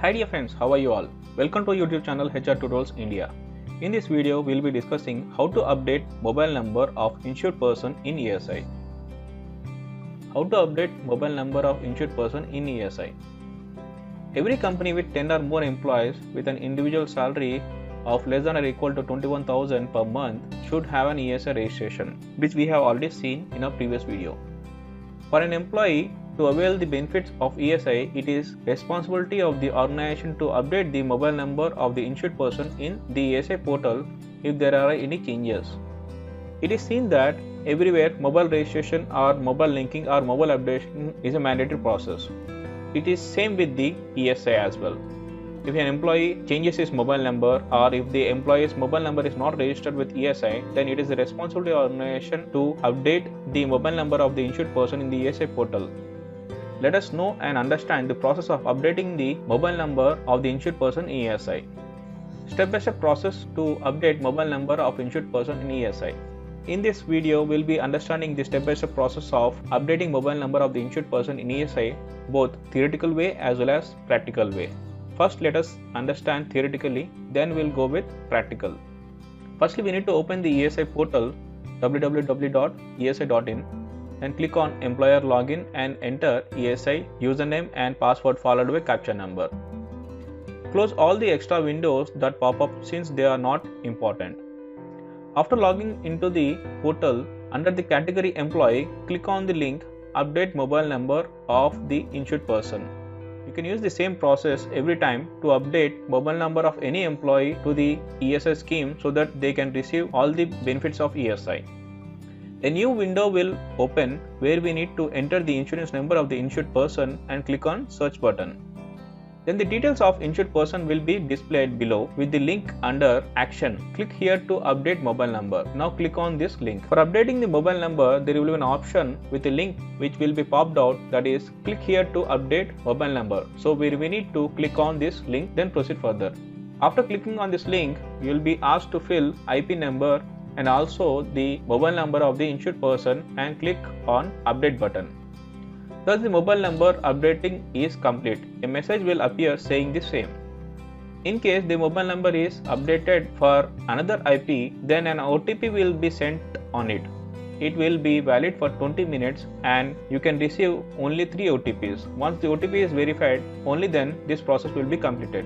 Hi dear friends, how are you all? Welcome to YouTube channel HR Tutorials India. In this video, we will be discussing how to update mobile number of insured person in ESI. How to update mobile number of insured person in ESI. Every company with 10 or more employees with an individual salary of less than or equal to 21,000 per month should have an ESI registration, which we have already seen in our previous video. For an employee to avail the benefits of ESI, it is responsibility of the organization to update the mobile number of the insured person in the ESI portal if there are any changes. It is seen that everywhere mobile registration or mobile linking or mobile updation is a mandatory process. It is same with the ESI as well. If an employee changes his mobile number or if the employee's mobile number is not registered with ESI, then it is the responsibility of the organization to update the mobile number of the insured person in the ESI portal. Let us know and understand the process of updating the mobile number of the insured person in ESI. Step-by-step process to update mobile number of insured person in ESI. In this video, we will be understanding the step-by-step process of updating mobile number of the insured person in ESI, both theoretical way as well as practical way. First, let us understand theoretically, then we will go with practical. Firstly, we need to open the ESI portal www.esi.in and click on employer login and enter ESI username and password followed by captcha number. Close all the extra windows that pop up since they are not important. After logging into the portal, under the category employee, click on the link update mobile number of the insured person. You can use the same process every time to update mobile number of any employee to the ESI scheme so that they can receive all the benefits of ESI. A new window will open where we need to enter the insurance number of the insured person and click on search button. Then the details of insured person will be displayed below with the link under action. Click here to update mobile number. Now click on this link. For updating the mobile number, there will be an option with a link which will be popped out, that is click here to update mobile number. So we need to click on this link, then proceed further. After clicking on this link, you will be asked to fill IP number and also the mobile number of the insured person and click on update button. Thus the mobile number updating is complete. A message will appear saying the same. In case the mobile number is updated for another IP, then an OTP will be sent on it. It will be valid for 20 minutes and you can receive only 3 OTPs. Once the OTP is verified, only then this process will be completed.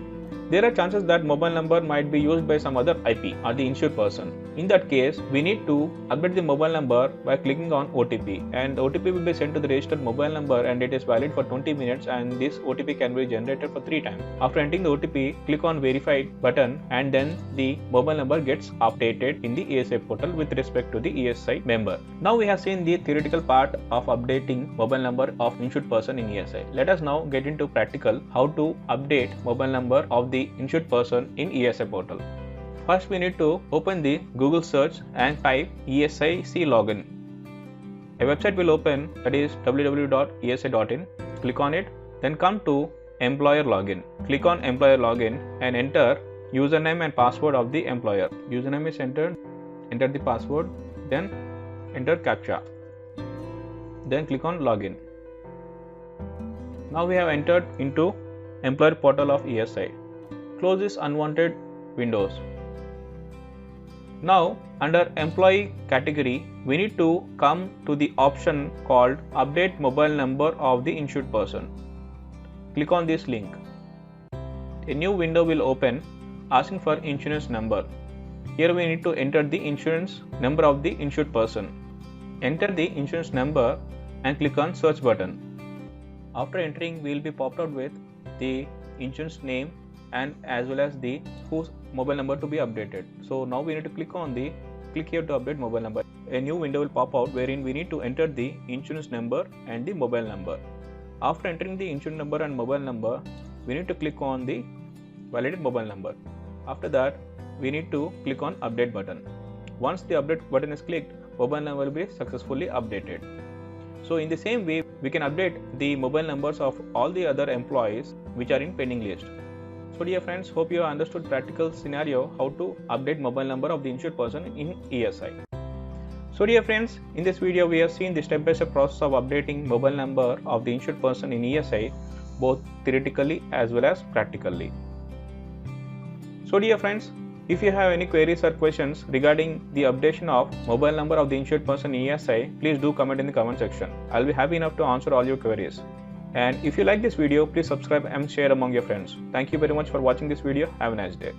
There are chances that mobile number might be used by some other IP or the insured person. In that case, we need to update the mobile number by clicking on OTP, and the OTP will be sent to the registered mobile number and it is valid for 20 minutes and this OTP can be generated for 3 times. After entering the OTP, click on verified button and then the mobile number gets updated in the ESI portal with respect to the ESI member. Now we have seen the theoretical part of updating mobile number of insured person in ESI. Let us now get into practical, how to update mobile number of the insured person in ESI portal. First, we need to open the Google search and type ESIC login. A website will open, that is www.esi.in. Click on it, then come to employer login. Click on employer login and enter username and password of the employer. Username is entered, enter the password, then enter captcha. Then click on login. Now we have entered into employer portal of ESI. Close this unwanted windows. Now under employee category, we need to come to the option called update mobile number of the insured person. Click on this link. A new window will open asking for insurance number. Here we need to enter the insurance number of the insured person. Enter the insurance number and click on search button. After entering, we will be popped out with the insurance name and as well as the whose mobile number to be updated. So now we need to click here to update mobile number. A new window will pop out wherein we need to enter the insurance number and the mobile number. After entering the insurance number and mobile number, we need to click on the validated mobile number. After that, we need to click on update button. Once the update button is clicked, mobile number will be successfully updated. So in the same way, we can update the mobile numbers of all the other employees which are in pending list. So dear friends, hope you have understood practical scenario how to update mobile number of the insured person in ESI. So dear friends, in this video we have seen the step-by-step process of updating mobile number of the insured person in ESI. both theoretically as well as practically. So dear friends, if you have any queries or questions regarding the updation of mobile number of the insured person in ESI, please do comment in the comment section. I'll be happy enough to answer all your queries. And if you like this video, please subscribe and share among your friends. Thank you very much for watching this video. Have a nice day.